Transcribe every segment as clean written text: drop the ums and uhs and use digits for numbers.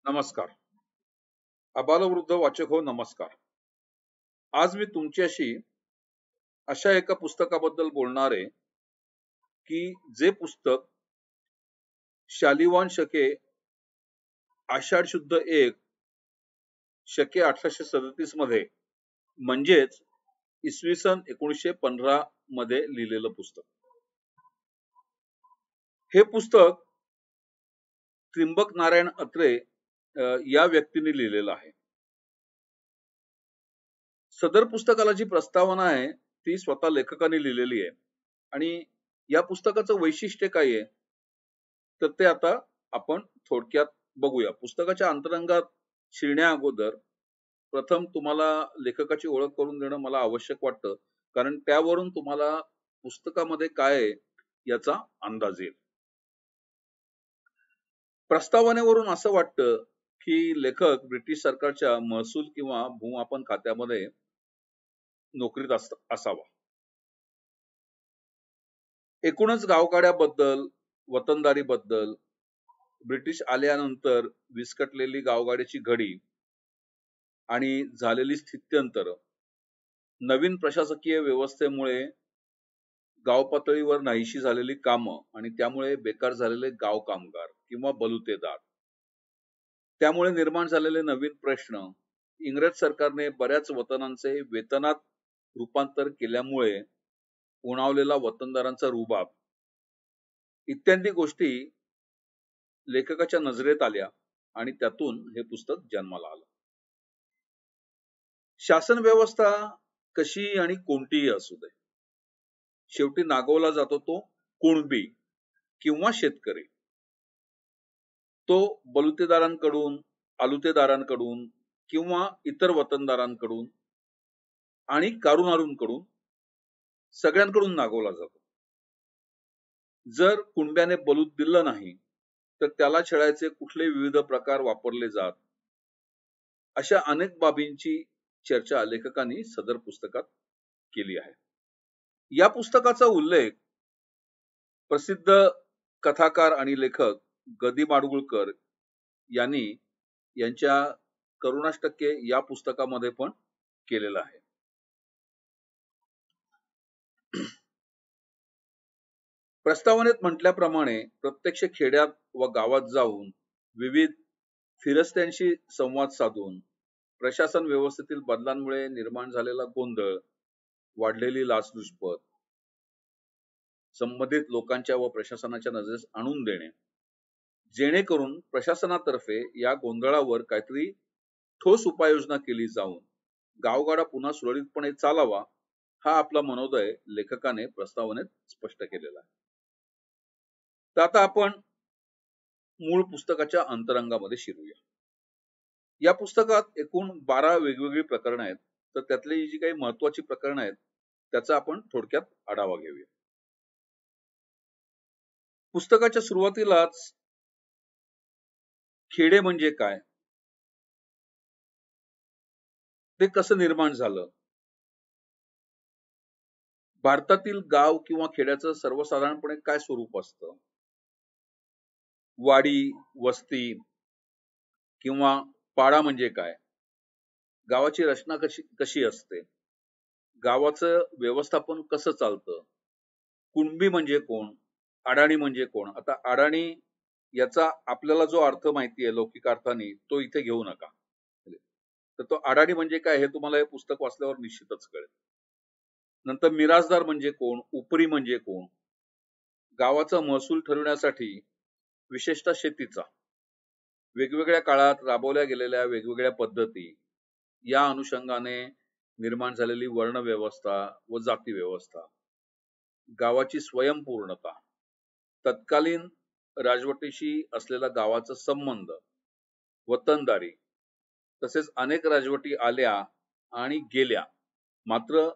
नमस्कार. अबालवृद्ध वाचक हो नमस्कार. आज मी तुमच्याशी अशा एका पुस्तकाबद्दल बोलणार आहे की जे पुस्तक शालिवाहन शके आषाढ शुद्ध 1 शके 1837 मध्ये म्हणजेच इसवी सन 1915 मध्ये लिहिलेलं पुस्तक. हे पुस्तक त्र्यंबक नारायण अत्रे या व्यक्तीने लिहिलेलं आहे. सदर पुस्तकाला जी प्रस्तावना आहे ती स्वतः लेखकाने लिहिलेली आहे आणि या पुस्तकाचं वैशिष्ट्य काय आहे तर ते आता आपण थोडक्यात बघूया. पुस्तकाच्या अंतरंगात शिरण्या अगोदर प्रथम तुम्हाला लेखकाची ओळख करून देणं मला आवश्यक वाटतं, कारण त्यावरून तुम्हाला पुस्तकामध्ये काय आहे याचा अंदाज येईल. प्रस्तावनेवरून असं वाटतं की लेखक ब्रिटिश सरकारच्या महसूल किंवा भूमापन खात्यामध्ये नोकरीत असावा. एकूणच गावगाड्याबद्दल, वतनदारीबद्दल, ब्रिटिश आल्यानंतर विस्कटलेली गावगाड्याची घडी आणि झालेली स्थित्यंतर, नवीन प्रशासकीय व्यवस्थेमुळे गाव पातळीवर नाहीशी झालेली कामं आणि त्यामुळे बेकार झालेले गाव कामगार किंवा बलुतेदार, त्यामुळे निर्माण झालेले नवीन प्रश्न, इंग्रज सरकारने बऱ्याच वतनांचे वेतनात रूपांतर केल्यामुळे उणावलेला वतनदारांचा रुबाब इत्यादी गोष्टी लेखकाच्या नजरेत आल्या आणि त्यातून हे पुस्तक जन्माला आलं. शासन व्यवस्था कशी आणि कोणतीही असू दे, शेवटी नागवला जातो तो कुणबी किंवा शेतकरी. तो बलुतेदारांकडून, आलुतेदारांकडून किंवा इतर वतनदारांकडून आणि कारुणारूंकडून सगळ्यांकडून नागवला जातो. जर कुणब्याने बलूत दिलं नाही तर त्याला छळायचे कुठले विविध प्रकार वापरले जात, अशा अनेक बाबींची चर्चा लेखकांनी सदर पुस्तकात केली आहे. या पुस्तकाचा उल्लेख प्रसिद्ध कथाकार आणि लेखक ग. दी. माडगूळकर यांनी यांच्या करुणाष्टके या पुस्तकामध्ये पण केलेला आहे. प्रस्तावनेत म्हटल्याप्रमाणे प्रत्यक्ष खेड्यात व गावात जाऊन विविध फिरस्त्यांशी संवाद साधून प्रशासन व्यवस्थेतील बदलांमुळे निर्माण झालेला गोंधळ, वाढलेली लाचलुचपत संबंधित लोकांच्या व प्रशासनाच्या नजरेस आणून देणे, जेणेकरून प्रशासनातर्फे या गोंधळावर काहीतरी ठोस उपाययोजना केली जाऊन गावगाडा पुन्हा सुरळीतपणे चालावा, हा आपला मनोदय लेखकाने प्रस्तावनेत स्पष्ट केलेला आहे. तर आता आपण मूळ पुस्तकाच्या अंतरंगामध्ये शिरूया. या पुस्तकात एकूण 12 वेगवेगळी प्रकरणं आहेत, तर त्यातली जी काही महत्वाची प्रकरणं आहेत त्याचा आपण थोडक्यात आढावा घेऊया. पुस्तकाच्या सुरुवातीलाच खेडे म्हणजे काय, ते कसं निर्माण झालं, भारतातील गाव किंवा खेड्याचं सर्वसाधारणपणे काय स्वरूप असतं, वाडी, वस्ती किंवा पाडा म्हणजे काय, गावाची रचना कशी असते, गावाचं व्यवस्थापन कसं चालतं, कुणबी म्हणजे कोण, अडाणी म्हणजे कोण. आता अडाणी याचा आपल्याला जो अर्थ माहिती आहे लौकिक अर्थाने तो इथे घेऊ नका. तर तो अडाणी म्हणजे काय हे तुम्हाला हे पुस्तक वाचल्यावर निश्चितच कळेल. नंतर मिराजदार म्हणजे कोण, उपरी म्हणजे कोण, गावाचा महसूल ठरवण्यासाठी विशेषतः शेतीचा वेगवेगळ्या काळात राबवल्या गेलेल्या वेगवेगळ्या पद्धती, या अनुषंगाने निर्माण झालेली वर्ण व्यवस्था व जाती व्यवस्था, गावाची स्वयंपूर्णता, तत्कालीन राजवटीशी असलेला गावाचा संबंध, वतनदारी, तसेच अनेक राजवटी आल्या आणि गेल्या, मात्र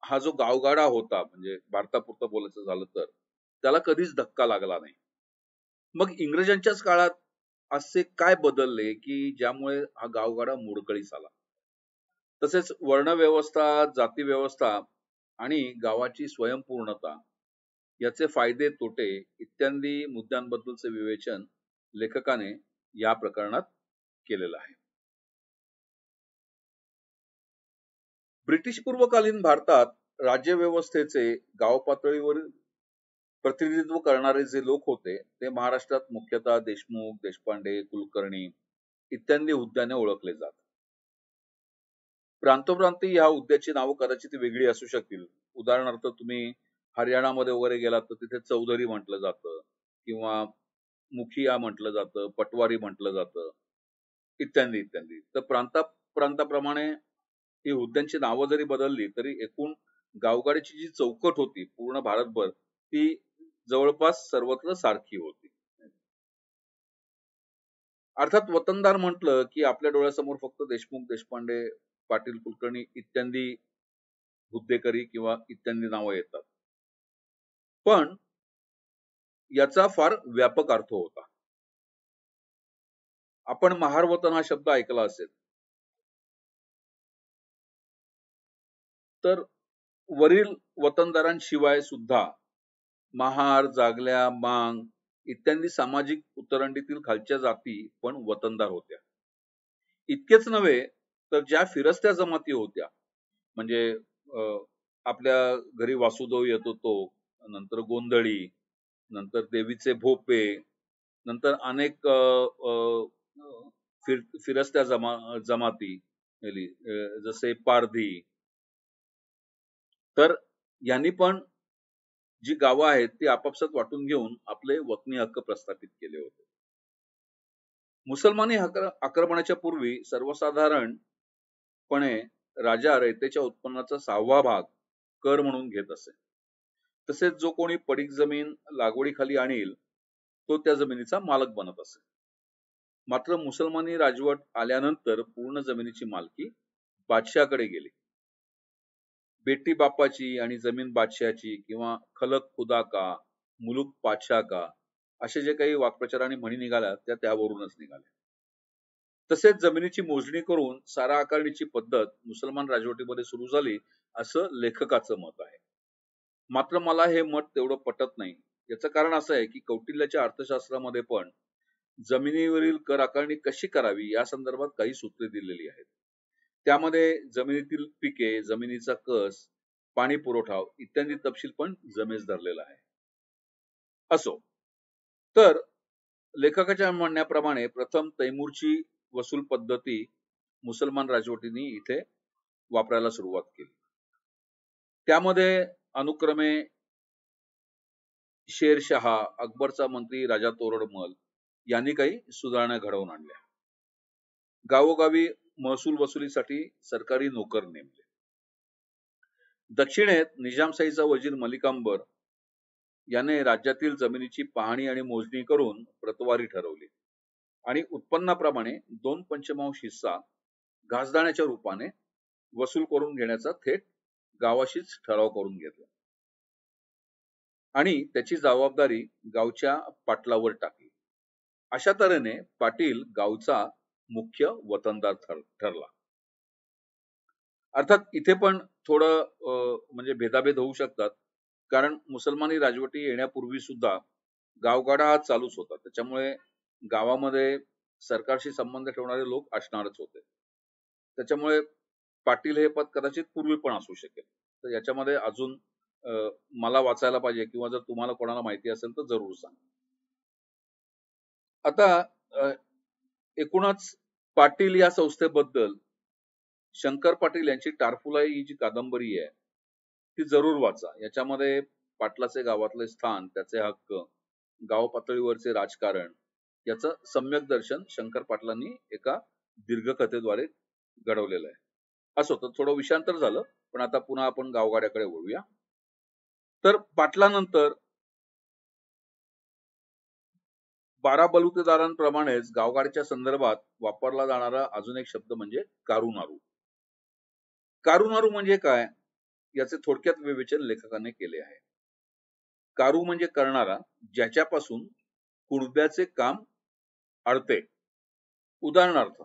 हा जो गावगाडा होता म्हणजे भारतापुरतं बोलायचं झालं तर त्याला कधीच धक्का लागला नाही. मग इंग्रजांच्याच काळात असे काय बदलले की ज्यामुळे हा गावगाडा मोडकळीस आला. तसेच वर्णव्यवस्था, जाती व्यवस्था आणि गावाची स्वयंपूर्णता याचे फायदे तोटे इत्यादी मुद्द्यांबद्दलचे विवेचन लेखकाने या प्रकरणात केलेलं आहे. ब्रिटिश पूर्वकालीन भारतात राज्यव्यवस्थेचे गाव पातळीवर प्रतिनिधित्व करणारे जे लोक होते ते महाराष्ट्रात मुख्यतः देशमुख, देशपांडे, कुलकर्णी इत्यादी हुद्द्याने ओळखले जात. प्रांतोप्रांती ह्या हुद्द्याची नावं कदाचित वेगळी असू शकतील. उदाहरणार्थ तुम्ही हरियाणामध्ये वगैरे गेलात तर तिथे चौधरी म्हटलं जातं किंवा मुखिया म्हटलं जातं, पटवारी म्हटलं जातं इत्यादी इत्यादी. तर प्रांताप्रमाणे ही हुद्द्यांची नावं जरी बदलली तरी एकूण गावगाडीची जी चौकट होती पूर्ण भारतभर ती जवळपास सर्वत्र सारखी होती. अर्थात वतनदार म्हटलं की आपल्या डोळ्यासमोर फक्त देशमुख, देशपांडे, पाटील, कुलकर्णी इत्यादी हुद्देकरी किंवा इत्यादी नावं येतात. पण याचा फार व्यापक अर्थ होता. आपण महार वतन हा शब्द ऐकला असेल. तर वरील वतनदारांशिवाय सुद्धा महार, जागल्या, मांग इत्यादी सामाजिक उतरंडीतील खालच्या जाती पण वतनदार होत्या. इतकेच नव्हे तर ज्या फिरस्त्या जमाती होत्या म्हणजे आपल्या घरी वासुदेव येतो तो, नंतर गोंधळी, नंतर देवीचे भोपे, नंतर अनेक फिरस्त्या जमाती जसे पारधी. तर यांनी पण जी गावं आहेत ती आपापसात वाटून घेऊन आपले वतनी हक्क प्रस्थापित केले होते. मुसलमानी आक्रमणाच्या पूर्वी सर्वसाधारणपणे राजा रयतेच्या उत्पन्नाचा 6वा भाग कर म्हणून घेत असे. तसेच जो कोणी पडीक जमीन लागवडीखाली आणील तो त्या जमिनीचा मालक बनत असे. मात्र मुसलमानी राजवट आल्यानंतर पूर्ण जमिनीची मालकी बादशाहकडे गेली. बेटी बापाची आणि जमीन बादशाहची किंवा खलक खुदा का, मुलुक पातशाह का असे जे काही वाक्प्रचार आणि म्हणी निघाल्या त्या त्यावरूनच निघाल्या. तसेच जमिनीची मोजणी करून सारा आकारणीची पद्धत मुसलमान राजवटीमध्ये सुरू झाली असं लेखकाचं मत आहे. मात्र मला हे मत तेवढं पटत नाही. याचं कारण असं आहे की कौटिल्याच्या अर्थशास्त्रामध्ये पण जमिनीवरील कर आकारणी कशी करावी या संदर्भात काही सूत्रे दिलेली आहेत. त्यामध्ये जमिनीतील पिके, जमिनीचा कस, पाणी पुरवठा इत्यादी तपशील पण जमेस धरलेला आहे. असो, तर लेखकाच्या म्हणण्याप्रमाणे प्रथम तैमूरची वसूल पद्धती मुसलमान राजवटींनी इथे वापरायला सुरुवात केली. त्यामध्ये अनुक्रमे शेरशहा, अकबरचा मंत्री राजा तोरडमल यांनी काही सुधारणा घडवून आणल्या. गावोगावी महसूल वसुलीसाठी सरकारी नोकर नेमले. दक्षिणेत निजामशाहीचा वजीर मलिकांबर याने राज्यातील जमिनीची पाहणी आणि मोजणी करून प्रतवारी ठरवली आणि उत्पन्नाप्रमाणे 2/5 हिस्सा घासदाण्याच्या रूपाने वसूल करून घेण्याचा थेट गावाशीच ठराव करून घेतला आणि त्याची जबाबदारी गावच्या पाटलावर टाकली. अशा तऱ्हेने पाटील गावचा मुख्य वतनदार ठरला. अर्थात इथे पण थोडं म्हणजे भेदाभेद होऊ शकतात, कारण मुसलमानी राजवटी येण्यापूर्वी सुद्धा गावगाडा हा चालूच होता. त्याच्यामुळे गावामध्ये सरकारशी संबंध ठेवणारे लोक असणारच होते. त्याच्यामुळे पाटील हे पद कदाचित पूर्वी पण असू शकेल. तर याच्यामध्ये अजून मला वाचायला पाहिजे किंवा जर तुम्हाला कोणाला माहिती असेल तर जरूर सांगा. आता एकूणच पाटील या संस्थेबद्दल शंकर पाटील यांची टारफुलाई ही जी कादंबरी आहे ती जरूर वाचा. याच्यामध्ये पाटलाचे गावातले स्थान, त्याचे हक्क, गाव पातळीवरचे राजकारण याचं सम्यक दर्शन शंकर पाटलांनी एका दीर्घकथेद्वारे घडवलेलं आहे. असो, तर थोडं विषांतर झालं, पण आता पुन्हा आपण गावगाड्याकडे वळूया. तर पाटलानंतर 12 बलुतेदारांप्रमाणेच गावगाडीच्या संदर्भात वापरला जाणारा अजून एक शब्द म्हणजे कारुनारू. कारुनारू म्हणजे काय याचे थोडक्यात विवेचन लेखकाने केले आहे. कारू म्हणजे करणारा, ज्याच्यापासून कुणब्याचे काम अडते. उदाहरणार्थ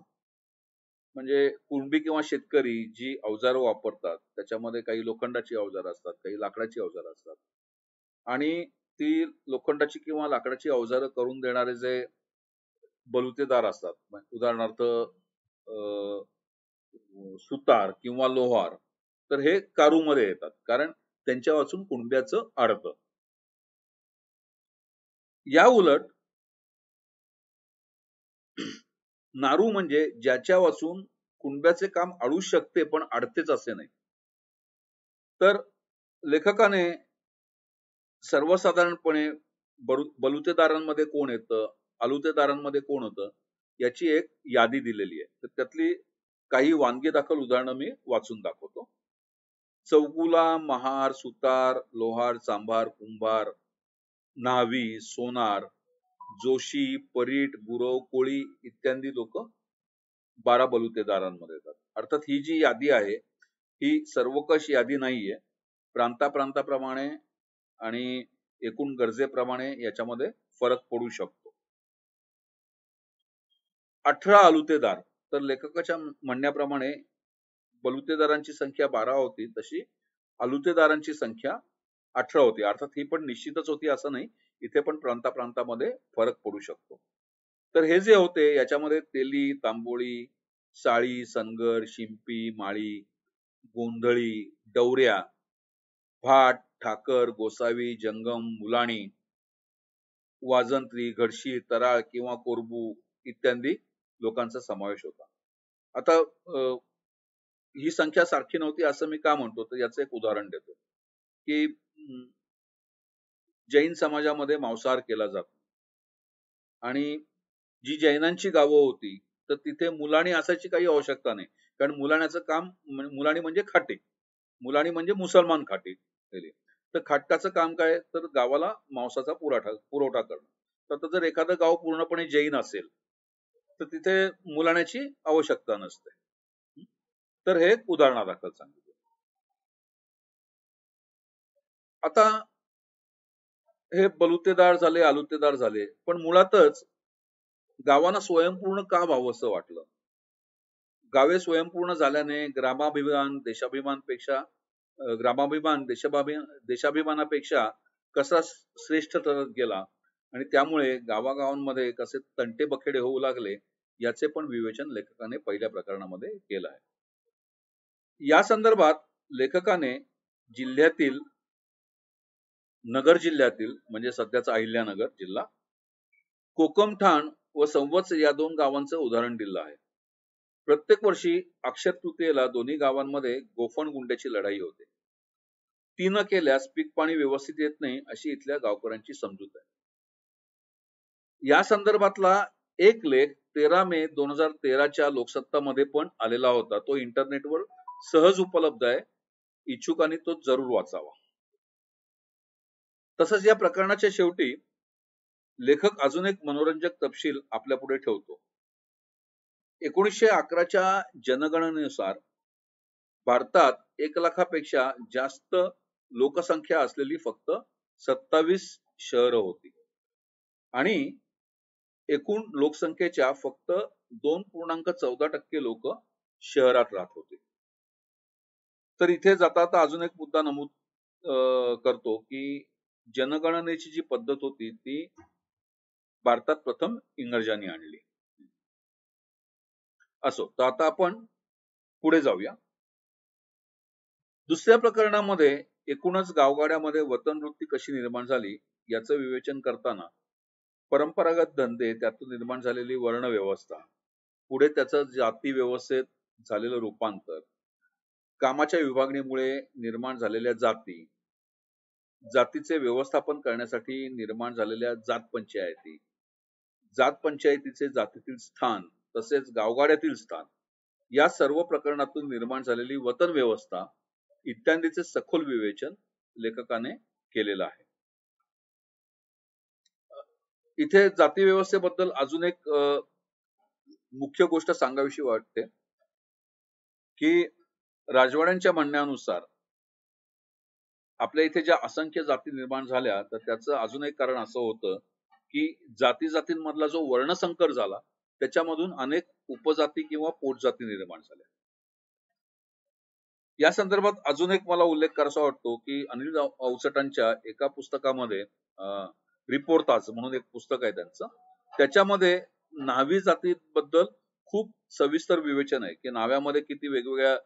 म्हणजे कुणबी किंवा शेतकरी जी अवजारं वापरतात त्याच्यामध्ये काही लोखंडाची अवजारं असतात, काही लाकडाची अवजारं असतात आणि ती लोखंडाची किंवा लाकडाची अवजारं करून देणारे जे बलुतेदार असतात. उदाहरणार्थ सुतार किंवा लोहार, तर हे कारूमध्ये येतात, कारण त्यांच्या वाचून कुणब्याचं अडतं. या उलट नारू म्हणजे ज्याच्या वाचून कुणब्याचे काम अडू शकते पण अडतेच असे नाही. तर लेखकाने सर्वसाधारणपणे बलुतेदारांमध्ये कोण येतं, आलुतेदारांमध्ये कोण होतं, याची एक यादी दिलेली आहे. तर त्यातली काही वानगी दाखल उदाहरणं मी वाचून दाखवतो. चौगुला, महार, सुतार, लोहार, चांभार, कुंभार, न्हावी, सोनार, जोशी, परीट, गुरव, कोळी इत्यादी लोक 12 बलुतेदारांमध्ये येतात. अर्थात ही जी यादी आहे ही सर्वकष यादी नाहीये. प्रांताप्रमाणे आणि एकूण गरजेप्रमाणे याच्यामध्ये फरक पडू शकतो. 18 आलुतेदार, तर लेखकाच्या म्हणण्याप्रमाणे बलुतेदारांची संख्या 12 होती, तशी आलुतेदारांची संख्या 18 होती. अर्थात ही पण निश्चितच होती असं नाही, इथे पण प्रांतामध्ये फरक पडू शकतो. तर हे जे होते याच्यामध्ये तेली, तांबोळी, साळी, सनगर, शिंपी, माळी, गोंधळी, डवऱ्या, भाट, ठाकर, गोसावी, जंगम, मुलाणी, वाजंत्री, घडशी, तराळ किंवा कोरबू इत्यादी लोकांचा समावेश होता. आता ही संख्या सारखी नव्हती असं मी का म्हणतो, तर याचं एक उदाहरण देतो की जैन समाजामध्ये मांसाहार केला जातो आणि जी जैनांची गावं होती तर तिथे मुलाणी असायची काही आवश्यकता नाही, कारण मुलाण्याचं काम, मुलाणी म्हणजे खाटे, मुलाणी म्हणजे मुसलमान खाटे. तर खाटकाचं काम काय, तर गावाला मांसाचा पुरवठा करणं. तर आता जर एखादं गाव पूर्णपणे जैन असेल तर तिथे मुलाण्याची आवश्यकता नसते. तर हे उदाहरणादाखल सांगितलं. आता हे बलुतेदार झाले, आलुतेदार झाले, पण मुळातच गावांना स्वयंपूर्ण का व्हावंसं वाटलं? गावे स्वयंपूर्ण झाल्याने देशाभिमानापेक्षा कसा श्रेष्ठ ठरत गेला आणि त्यामुळे गावागावांमध्ये कसे तंटे बखेडे होऊ लागले याचे पण विवेचन लेखकाने पहिल्या प्रकरणामध्ये केलं आहे. या संदर्भात लेखकाने नगर जिल्ह्यातील म्हणजे सध्याचा अहिल्यानगर जिल्हा, कोकमठाण व संवत्स या 2 गावांचं उदाहरण दिलं आहे. प्रत्येक वर्षी अक्षय तृतीयेला दोन्ही गावांमध्ये गोफण गुंड्याची लढाई होते. ती न केल्यास पीक पाणी व्यवस्थित येत नाही अशी इथल्या गावकऱ्यांची समजूत आहे. या संदर्भातला एक लेख 13 मे 2013च्या लोकसत्ता मध्ये पण आलेला होता. तो इंटरनेटवर सहज उपलब्ध आहे, इच्छुकांनी तो जरूर वाचावा. तसंच या प्रकरणाच्या शेवटी लेखक अजून एक मनोरंजक तपशील आपल्या पुढे ठेवतो. 1911च्या जनगणनेनुसार भारतात 1 लाखापेक्षा जास्त लोकसंख्या असलेली फक्त 27 शहरं होती आणि एकूण लोकसंख्येच्या फक्त 2.14% लोक शहरात राहत होते. तर इथे जाता अजून एक मुद्दा नमूद करतो की जनगणनेची जी पद्धत होती ती भारतात प्रथम इंग्रजांनी आणली. असो, तर आता आपण पुढे जाऊया. दुसऱ्या प्रकरणामध्ये एकूणच गावगाड्यामध्ये वतनवृत्ती कशी निर्माण झाली याचं विवेचन करताना परंपरागत धंदे, त्यातून निर्माण झालेली वर्ण व्यवस्था, पुढे त्याचं जाती व्यवस्थेत झालेलं रूपांतर, कामाच्या विभागणीमुळे निर्माण झालेल्या जाती, जातीचे व्यवस्थापन करण्यासाठी निर्माण झालेल्या जात पंचायती, जात पंचायतीचे जातीतील स्थान तसेच गावगाड्यातील स्थान, या सर्व प्रकरणातून निर्माण झालेली वतन व्यवस्था इत्यादीचे सखोल विवेचन लेखकाने केलेलं आहे. इथे जाती व्यवस्थेबद्दल अजून एक मुख्य गोष्ट सांगावीशी वाटते की राजवाड्यांच्या म्हणण्यानुसार आपल्या इथे ज्या असंख्य जाती निर्माण झाल्या तर त्याचं अजून एक कारण असं होतं की जातींमधला जो वर्णसंकर झाला त्याच्यामधून अनेक उपजाती किंवा पोटजाती निर्माण झाल्या. या संदर्भात अजून एक मला उल्लेख करायचा वाटतो की अनिल अवचटांच्या एका पुस्तकामध्ये रिपोर्ताज म्हणून एक पुस्तक आहे त्यांचं, त्याच्यामध्ये न्हावी जातीबद्दल खूप सविस्तर विवेचन आहे की न्हाव्यामध्ये किती वेगवेगळ्या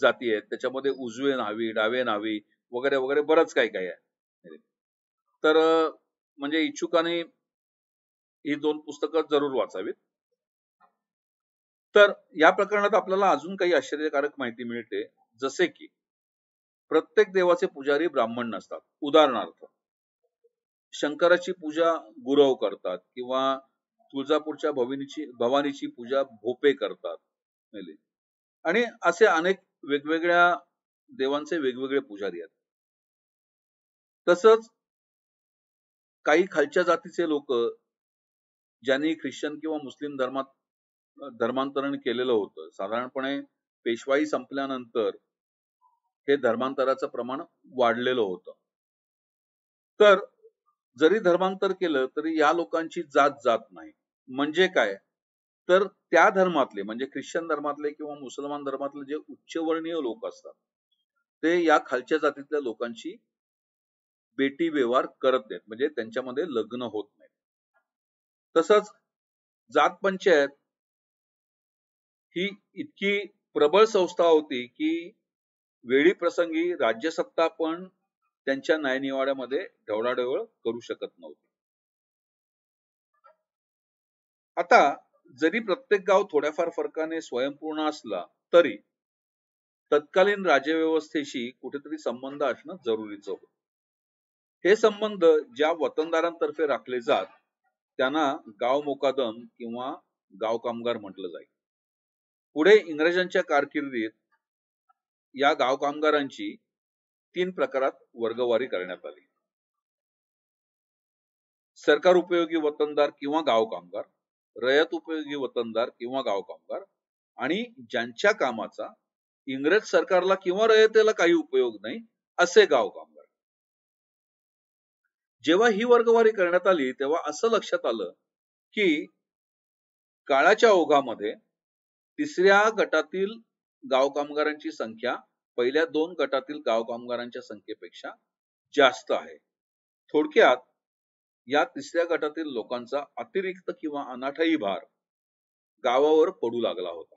जाती आहेत, त्याच्यामध्ये उजवे न्हावी, डावे न्हावी वगैरे वगैरे बरंच काही काही आहे. तर म्हणजे इच्छुकाने ही 2 पुस्तकं जरूर वाचावीत. तर या प्रकरणात आपल्याला अजून काही आश्चर्यकारक माहिती मिळते, जसे की प्रत्येक देवाचे पुजारी ब्राह्मण नसतात. उदाहरणार्थ शंकराची पूजा गुरव करतात किंवा तुळजापूरच्या भवानीची पूजा भोपे करतात. मेले. आणि असे अनेक वेगवेगळ्या देवांचे वेगवेगळे पुजारी आहेत. तसंच काही खालच्या जातीचे लोक ज्यांनी ख्रिश्चन किंवा मुस्लिम धर्मांतरण केलेलं होतं. साधारणपणे पेशवाई संपल्यानंतर हे धर्मांतराचं प्रमाण वाढलेलं होतं. तर जरी धर्मांतर केलं तरी या लोकांची जात जात नाही. म्हणजे काय? तर त्या धर्मातले म्हणजे ख्रिश्चन धर्मातले किंवा मुसलमान धर्मातले जे उच्चवर्णीय लोक असतात, ते या खालच्या जातीतल्या लोकांची बेटी व्यवहार करत नाहीत. म्हणजे त्यांच्यामध्ये लग्न होत नाही. तसंच जात पंचायत ही इतकी प्रबळ संस्था होती की वेळी प्रसंगी राज्यसत्ता पण त्यांच्या न्यायनिवाड्यामध्ये ढवळाढवळ करू शकत नव्हती. आता जरी प्रत्येक गाव थोड्याफार फरकाने स्वयंपूर्ण असला तरी तत्कालीन राज्यव्यवस्थेशी कुठेतरी संबंध असणं जरुरीचं होतं. हे संबंध ज्या वतनदारांतर्फे राखले जात त्यांना गाव मोकादम किंवा गाव कामगार म्हटलं जाईल. पुढे इंग्रजांच्या कारकिर्दीत या गाव कामगारांची 3 प्रकारात वर्गवारी करण्यात आली. सरकार उपयोगी वतनदार किंवा गाव कामगार, रयत उपयोगी वतनदार किंवा गाव कामगार आणि ज्यांच्या कामाचा इंग्रज सरकारला किंवा रयतेला काही उपयोग नाही असे गाव कामगार. जेव्हा ही वर्गवारी करण्यात आली तेव्हा असं लक्षात आलं की काळाच्या ओघामध्ये तिसऱ्या गटातील गाव कामगारांची संख्या पहिल्या 2 गटातील गाव कामगारांच्या संख्येपेक्षा जास्त आहे. थोडक्यात या तिसऱ्या गटातील लोकांचा अतिरिक्त किंवा अनाठायी भार गावावर पडू लागला होता.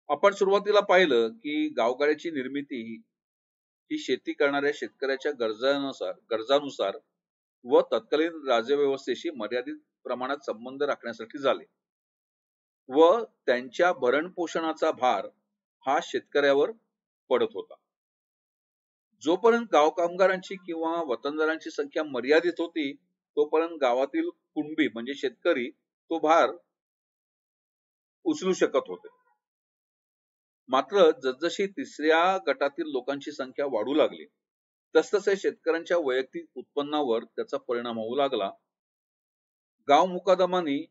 आपण सुरुवातीला पाहिलं की गावगाड्याची निर्मिती ही शेती करणाऱ्या शेतकऱ्याच्या गरजानुसार व तत्कालीन राज्यव्यवस्थेशी मर्यादित प्रमाणात संबंध राखण्यासाठी झाले व त्यांच्या भरण पोषणाचा भार हा शेतकऱ्यावर पडत होता. जोपर्यंत गाव कामगारांची किंवा वतनदारांची संख्या मर्यादित होती तोपर्यंत गावातील कुणबी म्हणजे शेतकरी तो भार उचलू शकत होते. मात्र जसजशी तिसऱ्या गटातील लोकांची संख्या वाढू लागली तसतसे शेतकऱ्यांच्या वैयक्तिक उत्पन्नावर त्याचा परिणाम होऊ लागला. गाव मुकादमानी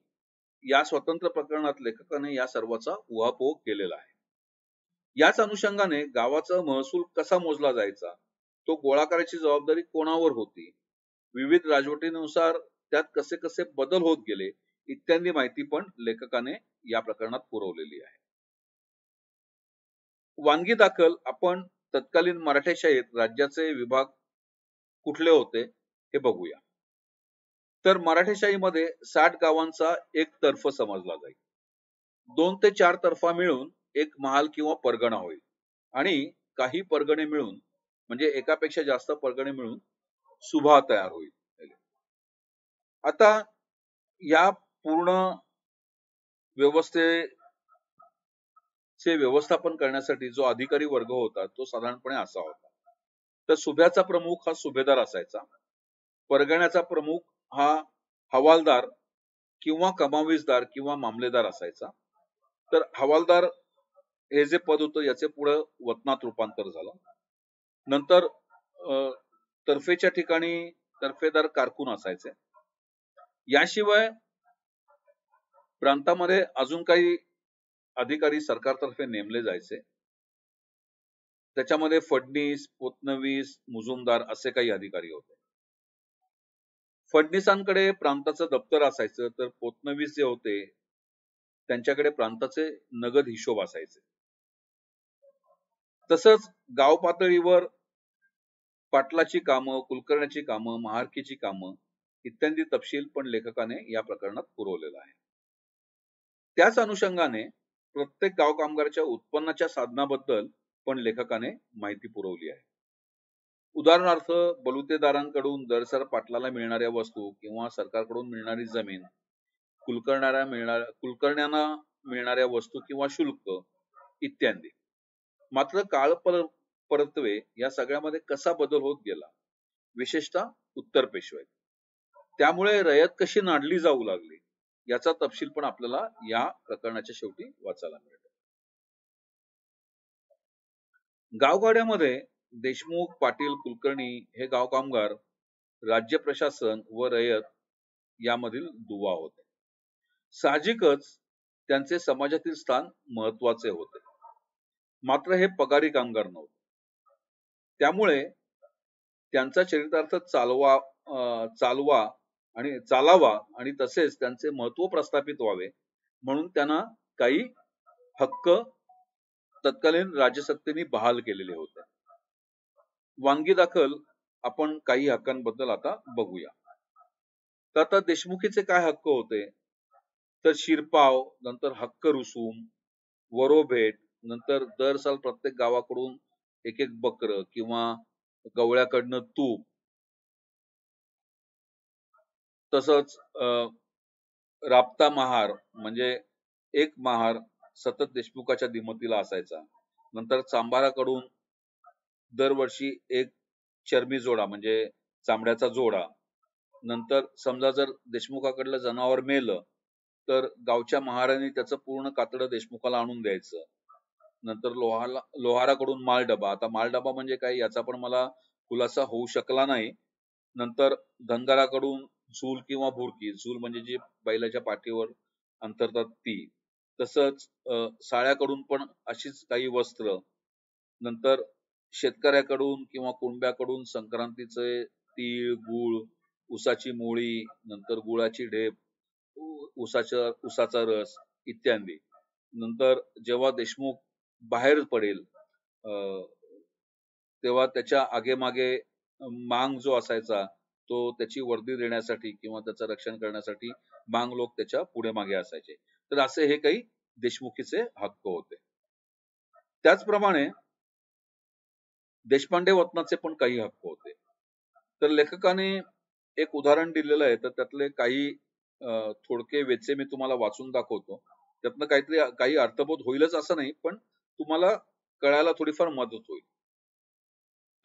या स्वतंत्र प्रकरणात लेखकाने या सर्वाचा उहापोह केलेला आहे. याच अनुषंगाने गावाचा महसूल कसा मोजला जायचा, तो गोळा करायची जबाबदारी कोणावर होती, विविध राजवटीनुसार त्यात कसे कसे बदल होत गेले इत्यादी माहिती पण लेखकाने या प्रकरणात पुरवलेली आहे. वानगी दाखल आपण तत्कालीन मराठेशाहीत राज्याचे विभाग कुठले होते हे बघूया. तर मराठेशाहीमध्ये 60 गावांचा एक तर्फ समजला जाईल. 2 ते 4 तर्फा मिळून एक महाल किंवा परगणा होईल आणि काही परगणे मिळून म्हणजे एकापेक्षा जास्त परगणे मिळून सुभा तयार होईल. आता या पूर्ण व्यवस्थेचे व्यवस्थापन करण्यासाठी जो अधिकारी वर्ग होता तो साधारणपणे असा होता. तर सुभ्याचा प्रमुख हा सुभेदार असायचा. परगण्याचा प्रमुख हा हवालदार किंवा कमावीजदार किंवा मामलेदार असायचा. तर हवालदार हे जे पद होतं याचे पुढे वतनात रूपांतर झालं. नंतर तर्फेच्या ठिकाणी तर्फेदार कारकून असायचे. याशिवाय प्रांतामध्ये अजून काही अधिकारी सरकारतर्फे नेमले जायचे. त्याच्यामध्ये फडणीस, पोतनवीस, मुजुमदार असे काही अधिकारी होते. फडणीसांकडे प्रांताचं दप्तर असायचं तर पोतनवीस जे होते त्यांच्याकडे प्रांताचे नगद हिशोब असायचे. तसंच गाव पातळीवर पाटलाची कामं, कुलकर्ण्याची कामं, महारकीची कामं इत्यादी तपशील पण लेखकाने या प्रकरणात पुरवलेला आहे. त्याच अनुषंगाने प्रत्येक गाव कामगाराच्या उत्पन्नाच्या साधनाबद्दल पण लेखकाने माहिती पुरवली आहे. उदाहरणार्थ बलुतेदारांकडून दरसर पाटलाला मिळणाऱ्या वस्तू किंवा सरकारकडून मिळणारी जमीन, कुलकर्ण्यांना मिळणाऱ्या वस्तू किंवा शुल्क इत्यादी. मात्र परत्वे या सगळ्यामध्ये कसा बदल होत गेला, विशेषतः उत्तर पेशवाईत. त्यामुळे रयत कशी नाडली जाऊ लागली याचा तपशील पण आपल्याला या प्रकरणाच्या शेवटी वाचायला मिळतो. गावगाड्यामध्ये देशमुख, पाटील, कुलकर्णी हे गाव कामगार राज्य प्रशासन व रयत यामधील दुवा होते. साहजिकच त्यांचे समाजातील स्थान महत्वाचे होते. मात्र हे पगारी कामगार नव्हते. त्यामुळे त्यांचा चरितार्थ चालावा आणि तसेच त्यांचे महत्व प्रस्थापित व्हावे म्हणून त्यांना काही हक्क तत्कालीन राजसत्तेने बहाल केलेले होते. वांगी दाखल आपण काही हक्कांबद्दल आता बघूया. तर आता देशमुखीचे काय हक्क होते, तर शिरपाव, नंतर हक्क रुसूम, वरोभेट, नंतर दर साल प्रत्येक गावाकडून एक एक बकर किंवा गवळ्याकडनं तूप, तसंच राबता महार म्हणजे एक महार सतत देशमुखाच्या दिमतीला असायचा. नंतर चांभाराकडून दरवर्षी एक चर्मी जोडा म्हणजे चामड्याचा जोडा. नंतर समजा जर देशमुखाकडलं जनावर मेलं तर गावच्या महाराने त्याचं पूर्ण कातडं देशमुखाला आणून द्यायचं. नंतर लोहाराकडून मालडबा. आता मालडबा म्हणजे काय याचा पण मला खुलासा होऊ शकला नाही. नंतर धनगराकडून झूल किंवा भुरकी. झूल म्हणजे जी बैलाच्या पाठीवर अंतरतात ती. तसंच साळ्याकडून पण अशीच काही वस्त्र. नंतर शेतकऱ्याकडून किंवा कुणब्याकडून संक्रांतीचे तीळ, गूळ, उसाची मोळी, नंतर गुळाची ढेप, उसाचा रस इत्यादी. नंतर जेव्हा देशमुख बाहेर पडेल तेव्हा त्याच्या आगेमागे मांग जो असायचा तो त्याची वर्दी देण्यासाठी किंवा त्याचं रक्षण करण्यासाठी मांग लोक त्याच्या पुढे मागे असायचे. तर असे हे काही देशमुखीचे हक्क होते. त्याचप्रमाणे देशपांडे वतनाचे पण काही हक्क होते. तर लेखकाने एक उदाहरण दिलेलं आहे, तर त्यातले काही थोडके वेचे मी तुम्हाला वाचून दाखवतो. त्यातनं काही अर्थबोध होईलच असं नाही, पण तुम्हाला कळायला थोडीफार मदत होईल.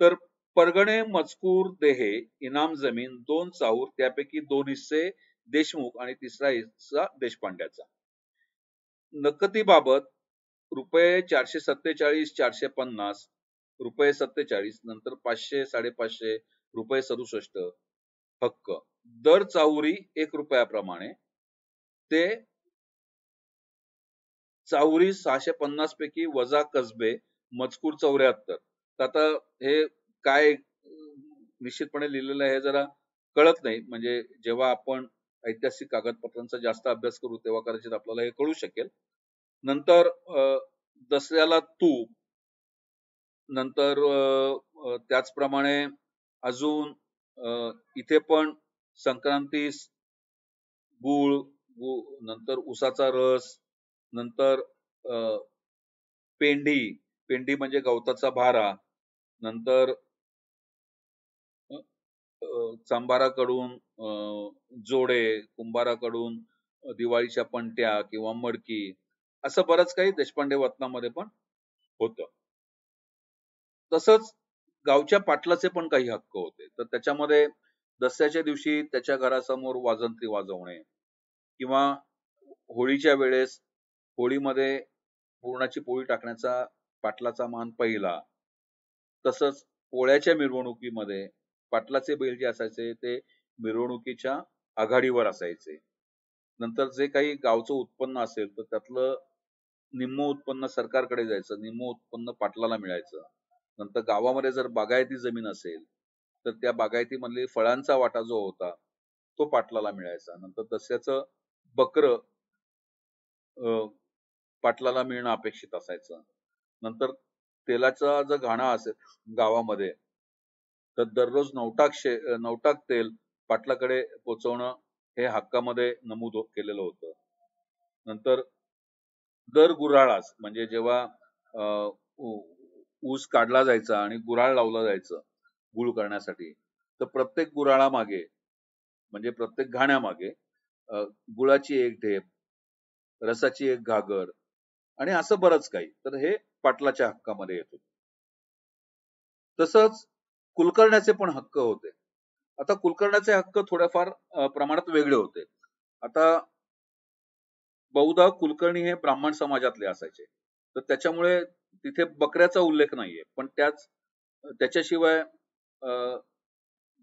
तर परगणे मजकूर देहे इनाम जमीन 2 चाऊर, त्यापैकी 2 हिस्से देशमुख आणि 3रा हिस्सा देशपांड्याचा. नकतीबाबत रुपये 447, 450, रुपये 47, नंतर 500, 550, रुपये 67 हक्क. दर चाऊरी 1 रुपयाप्रमाणे ते चाऊरी 650 पैकी वजा कसबे मजकूर 74. आता हे काय निश्चितपणे लिहिलेलं आहे जरा कळत नाही. म्हणजे जेव्हा आपण ऐतिहासिक कागदपत्रांचा जास्त अभ्यास करू तेव्हा कदाचित आपल्याला हे कळू शकेल. नंतर दसऱ्याला तूप, नंतर त्याचप्रमाणे अजून इथे पण संक्रांतीस गूळ, नंतर उसाचा रस, नंतर पेंडी म्हणजे गवताचा भारा, नंतर चांभाराकडून जोडे, कुंभाराकडून दिवाळीच्या पंट्या किंवा मडकी, असं बरंच काही देशपांडे वतनामध्ये पण होतं. तसंच गावच्या पाटलाचे पण काही हक्क होते. तर त्याच्यामध्ये दसऱ्याच्या दिवशी त्याच्या घरासमोर वाजंत्री वाजवणे किंवा होळीच्या वेळेस होळीमध्ये पुरणाची पोळी टाकण्याचा पाटलाचा मान पहिला. तसंच पोळ्याच्या मिरवणुकीमध्ये पाटलाचे बैल जे असायचे ते मिरवणुकीच्या आघाडीवर असायचे. नंतर जे काही गावचं उत्पन्न असेल तर त्यातलं निम्म उत्पन्न सरकारकडे जायचं, निम्म उत्पन्न पाटलाला मिळायचं. नंतर गावामध्ये जर बागायती जमीन असेल तर त्या बागायतीमधले फळांचा वाटा जो होता तो पाटलाला मिळायचा. नंतर दसऱ्याचं बकर पाटलाला मिळणं अपेक्षित असायचं. नंतर तेलाचा जर घाणा असेल गावामध्ये तर दररोज 9 टाक तेल पाटलाकडे पोहोचवणं हे हक्कामध्ये नमूद केलेलं होतं. नंतर दर गुऱ्हाळास म्हणजे जेव्हा ऊस काढला जायचा आणि गुऱ्हाळ लावला जायचं गुळ करण्यासाठी, तर प्रत्येक गुऱ्हाळामागे म्हणजे प्रत्येक घाण्यामागे गुळाची एक ढेप, रसाची एक घागर आणि असं बरंच काही. तर हे पाटलाच्या हक्कामध्ये येत होतं. तसंच कुलकर्ण्याचे पण हक्क होते. आता कुलकर्ण्याचे हक्क थोड्याफार प्रमाणात वेगळे होते. आता बहुधा कुलकर्णी हे ब्राह्मण समाजातले असायचे, तर त्याच्यामुळे तिथे बकऱ्याचा उल्लेख नाहीये. पण त्याच्याशिवाय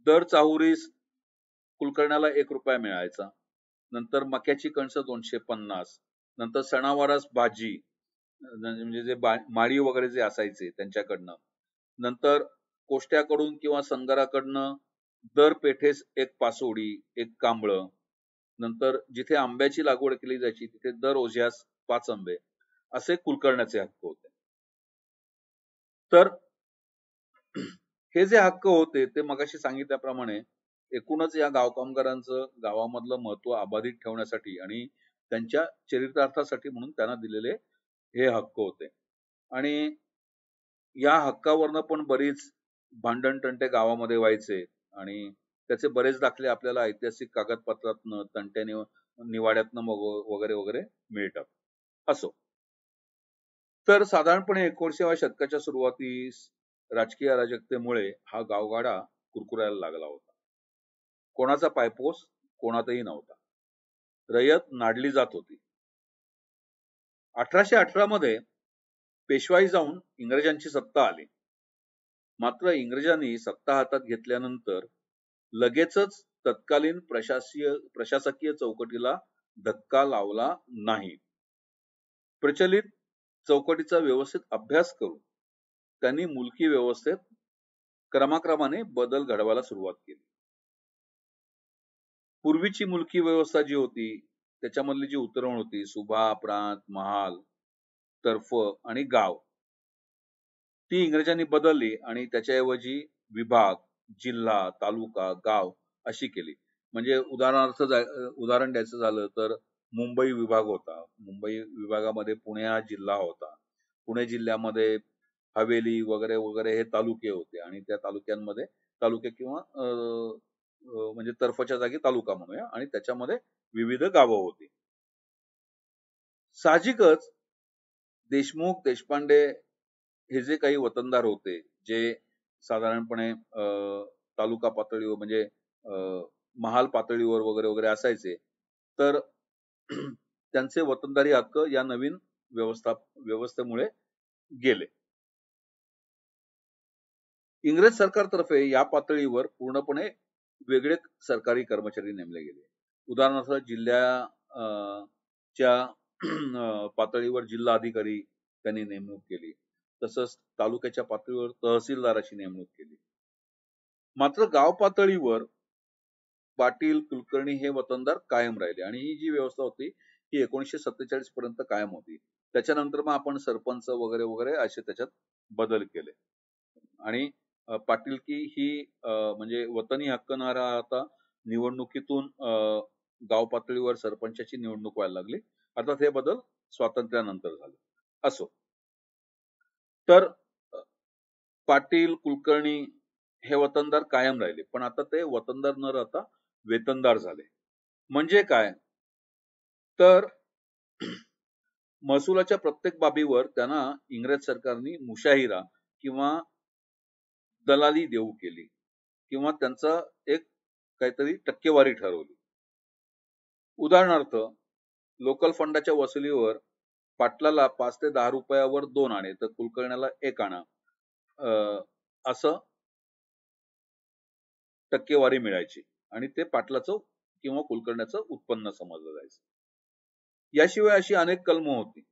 दर चाहुरीस कुलकर्ण्याला 1 रुपया मिळायचा. नंतर मक्याची कणसं 250, नंतर सणावारास भाजी म्हणजे जे माळी वगैरे जे असायचे त्यांच्याकडनं, नंतर कोष्ट्याकडून किंवा संगाराकडनं दर पेठेस 1 पासोडी, 1 कांबळं, नंतर जिथे आंब्याची लागवड केली जायची तिथे दर ओझ्यास 5 आंबे, असे कुलकर्ण्याचे हक्क होते. तर हे जे हक्क होते ते मगाशी सांगितल्याप्रमाणे एकूणच या गाव कामगारांचं गावामधलं महत्व अबाधित ठेवण्यासाठी आणि त्यांच्या चरितार्थासाठी म्हणून त्यांना दिलेले हे हक्क होते. आणि या हक्कावरनं पण बरीच भांडण तंटे गावामध्ये व्हायचे आणि त्याचे बरेच दाखले आपल्याला ऐतिहासिक कागदपत्रातनं तंट्याने निवाड्यातनं वगैरे वगैरे मिळतात. असो, तर साधारणपणे 19व्या शतकाच्या सुरुवातीस राजकीय अराजकतेमुळे हा गावगाडा कुरकुरायला लागला होता. कोणाचा पायपोस कोणातही नव्हता. रयत नाडली जात होती. 1818 मध्ये पेशवाई जाऊन इंग्रजांची सत्ता आली. मात्र इंग्रजांनी सत्ता हातात घेतल्यानंतर लगेचच तत्कालीन प्रशासकीय चौकटीला धक्का लावला नाही. प्रचलित चौकटीचा व्यवस्थित अभ्यास करून त्यांनी मुलकी व्यवस्थेत क्रमाक्रमाने बदल घडवायला सुरुवात केली. पूर्वीची मुलकी व्यवस्था जी होती त्याच्यामधली जी उतरवण होती सुभा, प्रांत, महाल, तर्फ आणि गाव, ती इंग्रजांनी बदलली आणि त्याच्याऐवजी विभाग, जिल्हा, तालुका, गाव अशी केली. म्हणजे उदाहरण द्यायचं झालं तर मुंबई विभाग होता. मुंबई विभागामध्ये पुणे हा जिल्हा होता. पुणे जिल्ह्यामध्ये हवेली वगैरे वगैरे हे तालुके होते आणि त्या तालुक्यांमध्ये तालुके किंवा म्हणजे तर्फच्या जागी तालुका म्हणूया आणि त्याच्यामध्ये विविध गावं होती. साहजिकच देशमुख, देशपांडे हे जे काही वतनदार होते, जे साधारणपणे तालुका पातळीवर म्हणजे महाल पातळीवर वगैरे वगैरे असायचे, तर त्यांचे वतनदारी हक्क या नवीन व्यवस्थेमुळे गेले. इंग्रज सरकारतर्फे या पातळीवर पूर्णपणे वेगळे सरकारी कर्मचारी नेमले गेले. उदाहरणार्थ जिल्ह्याच्या पातळीवर जिल्हा अधिकारी त्यांनी नेमणूक केली. तसंच तालुक्याच्या पातळीवर तहसीलदाराची नेमणूक केली. मात्र गाव पातळीवर पाटील, कुलकर्णी हे वतनदार कायम राहिले आणि ही जी व्यवस्था होती ही 1947 पर्यंत कायम होती. त्याच्यानंतर मग आपण सरपंच वगैरे वगैरे असे त्याच्यात बदल केले आणि पाटीलकी ही म्हणजे वतनी हक्कणारा आता निवडणुकीतून गाव पातळीवर सरपंचाची निवडणूक व्हायला लागली. अर्थात हे बदल स्वातंत्र्यानंतर झाले. असो, तर पाटील, कुलकर्णी हे वतनदार कायम राहिले, पण आता ते वतनदार न राहता वेतनदार झाले. म्हणजे काय, तर महसुलाच्या प्रत्येक बाबीवर त्यांना इंग्रज सरकारने मुशाहिरा किंवा दलाली देऊ केली किंवा त्यांचा एक काहीतरी टक्केवारी ठरवली. उदाहरणार्थ, लोकल फंडाच्या वसुलीवर पाटलाला 5 ते 10 रुपयावर 2 आणे तर कुलकर्ण्याला 1 आणा असं टक्केवारी मिळायची आणि ते पाटलाचं किंवा कुलकर्ण्याचं उत्पन्न समजलं जायचं. याशिवाय अशी अनेक कलम होती.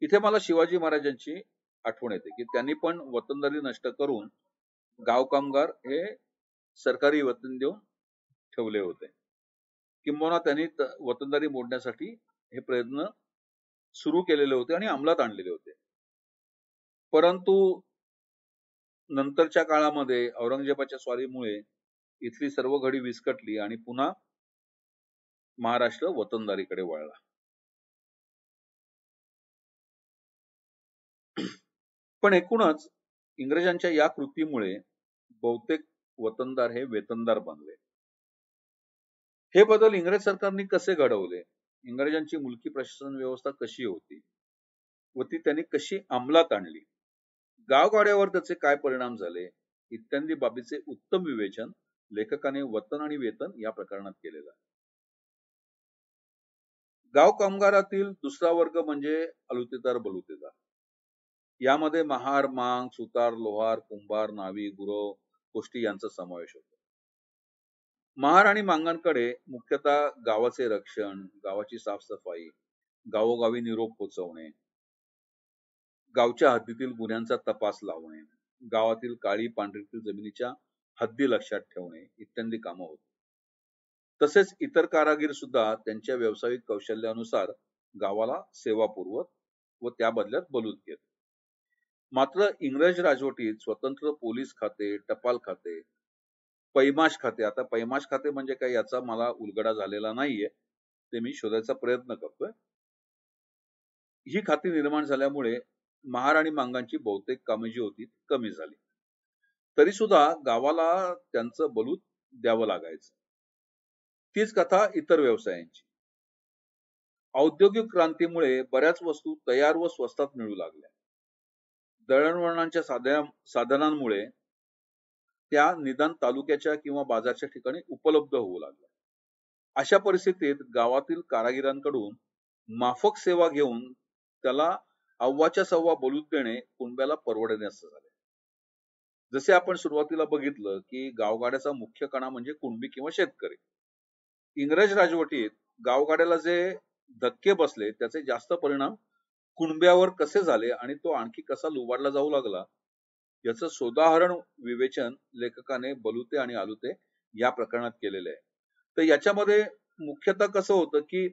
इथे मला शिवाजी महाराजांची आठवण येते की त्यांनी पण वतनदारी नष्ट करून गाव कामगार हे सरकारी वेतन देऊन ठेवले होते. किंबहुना त्यांनी वतनदारी मोडण्यासाठी हे प्रयत्न सुरू केलेले होते आणि अंमलात आणलेले होते. परंतु नंतरच्या काळामध्ये औरंगजेबाच्या स्वारीमुळे इथली सर्व घडी विस्कटली आणि पुन्हा महाराष्ट्र वतनदारीकडे वळला. पण एकूणच इंग्रजांच्या या कृतीमुळे बहुतेक वतनदार हे वेतनदार बनले. हे बदल इंग्रज सरकारने कसे घडवले? इंग्रजांची मुलकी प्रशासन व्यवस्था कशी होती व ती त्यांनी कशी अंमलात आणली? गावगाड्यावर त्याचे काय परिणाम झाले? इत्यादी बाबीचे उत्तम विवेचन लेखकाने वतन आणि वेतन या प्रकरणात केलेलं आहे. गाव कामगारातील दुसरा वर्ग म्हणजे अलुतेदार बलुतेदार. यामध्ये महार, मांग, सुतार, लोहार, कुंभार, नावी, गुरव, कोष्टी यांचा समावेश होतो. महार आणि मांगांकडे मुख्यतः गावाचे रक्षण, गावाची साफसफाई, गावोगावी निरोप पोचवणे, गावच्या हद्दीतील गुन्ह्यांचा तपास लावणे, गावातील काळी पांढरीतील जमिनीच्या हद्दी लक्षात ठेवणे इत्यादी कामं होती. तसेच इतर कारागीर सुद्धा त्यांच्या व्यावसायिक कौशल्यानुसार गावाला सेवा पुरवत व त्या बदल्यात बलूत घेत. मात्र इंग्रज राजवटीत स्वतंत्र पोलीस खाते, टपाल खाते, पैमाश खाते, आता पैमाश खाते म्हणजे काय याचा मला उलगडा झालेला नाहीये, ते मी शोधायचा प्रयत्न करतोय. ही खाती निर्माण झाल्यामुळे महार आणि मांगांची बहुतेक कामे जी होती कमी झाली. तरी सुद्धा गावाला त्यांचं बलूत द्यावं लागायचं. तीच कथा इतर व्यवसायांची. औद्योगिक क्रांतीमुळे बऱ्याच वस्तू तयार व स्वस्तात मिळू लागल्या. दळणवळणाच्या साधनांमुळे त्या निदान तालुक्याच्या किंवा बाजारच्या ठिकाणी उपलब्ध होऊ लागल्या. अशा परिस्थितीत गावातील कारागिरांकडून माफक सेवा घेऊन त्याला अव्वाच्या सव्वा बलूत देणे कुणब्याला परवडण्यास झाले. जसे आपण सुरुवातीला बघितलं की गावगाड्याचा मुख्य कणा म्हणजे कुणबी किंवा शेतकरी. इंग्रज राजवटीत गावगाड्याला जे धक्के बसले त्याचे जास्त परिणाम कुणब्यावर कसे झाले आणि तो आणखी कसा लुबाडला जाऊ लागला याचं सोदाहरण विवेचन लेखकाने बलुते आणि आलुते या प्रकरणात केलेले आहे. तर याच्यामध्ये मुख्यतः कसं होतं की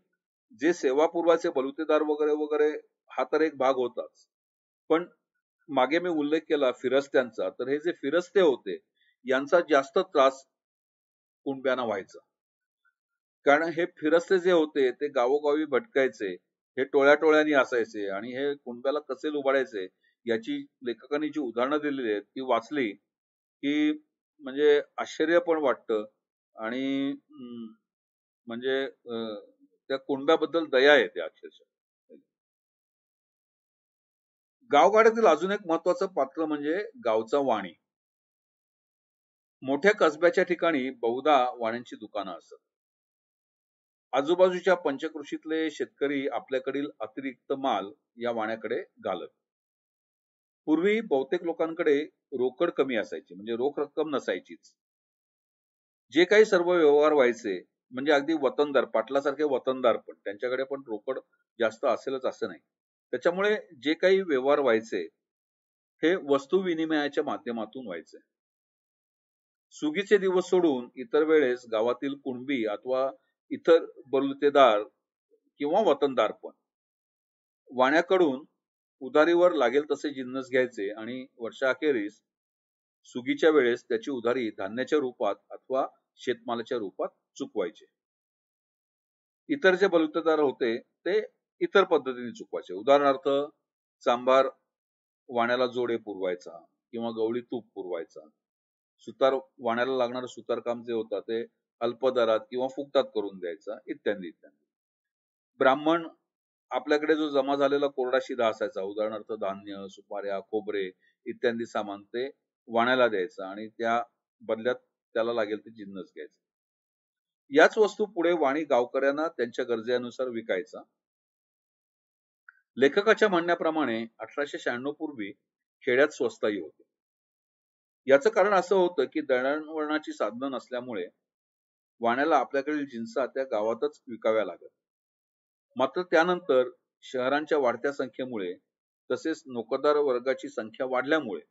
जे सेवापूर्वाचे बलुतेदार वगैरे वगैरे हा तर एक भाग होताच, पण मागे मी उल्लेख केला फिरस्त्यांचा, तर हे जे फिरस्ते होते यांचा जास्त त्रास कुणब्यांना व्हायचा. कारण हे फिरस्ते जे होते ते गावोगावी भटकायचे, हे टोळ्या टोळ्यांनी असायचे आणि हे कुणब्याला कसे लुबाडायचे याची लेखकांनी जी उदाहरणं दिलेली आहेत ती वाचली की म्हणजे आश्चर्य पण वाटतं आणि म्हणजे त्या कुणब्याबद्दल दया येते अक्षरशः. गावगाड्यातील अजून एक महत्वाचं पात्र म्हणजे गावचा वाणी. मोठ्या कसब्याच्या ठिकाणी बहुधा वाण्यांची दुकानं असतात. आजूबाजूच्या पंचकृषीतले शेतकरी आपल्याकडील अतिरिक्त माल या वाण्याकडे घालत. पूर्वी बहुतेक लोकांकडे रोकड कमी असायची, म्हणजे रोख रक्कम नसायचीच. जे काही सर्व व्यवहार व्हायचे म्हणजे अगदी वतनदार, पाटलासारखे वतनदार पण त्यांच्याकडे पण रोकड जास्त असेलच असं नाही. त्याच्यामुळे जे काही व्यवहार व्हायचे हे वस्तू विनिमयाच्या माध्यमातून व्हायचे. सुगीचे दिवस सोडून इतर वेळेस गावातील कुणबी अथवा इतर बलुतेदार किंवा वतनदार पण वाण्याकडून उधारीवर लागेल तसे जिन्नस घ्यायचे आणि वर्षाअखेरीस सुगीच्या वेळेस त्याची उधारी धान्याच्या रूपात अथवा शेतमालाच्या रूपात चुकवायचे. इतर जे बलुतेदार होते ते इतर पद्धतीने चुकवायचे. उदाहरणार्थ चांभार वाण्याला जोडे पुरवायचा किंवा गवळी तूप पुरवायचा. सुतार वाण्याला लागणारं सुतारकाम जे होतं ते अल्प दरात किंवा फुकटात करून द्यायचा इत्यादी इत्यादी. ब्राह्मण आपल्याकडे जो जमा झालेला कोरडा शिधा असायचा, उदाहरणार्थ धान्य, सुपाऱ्या, खोबरे इत्यादी सामान ते वाण्याला द्यायचा आणि त्या बदल्यात त्याला लागेल ते जिन्नस घ्यायचा. याच वस्तू पुढे वाणी गावकऱ्यांना त्यांच्या गरजेनुसार विकायचा. लेखकाच्या म्हणण्याप्रमाणे 1896 पूर्वी खेड्यात स्वस्ताई होते. याचं कारण असं होतं की दळणवळणाची साधनं नसल्यामुळे वाण्याला आपल्याकडील जिन्सा त्या गावातच विकाव्या लागत. मात्र त्यानंतर शहरांच्या वाढत्या संख्येमुळे तसेच नोकरदार वर्गाची संख्या वाढल्यामुळे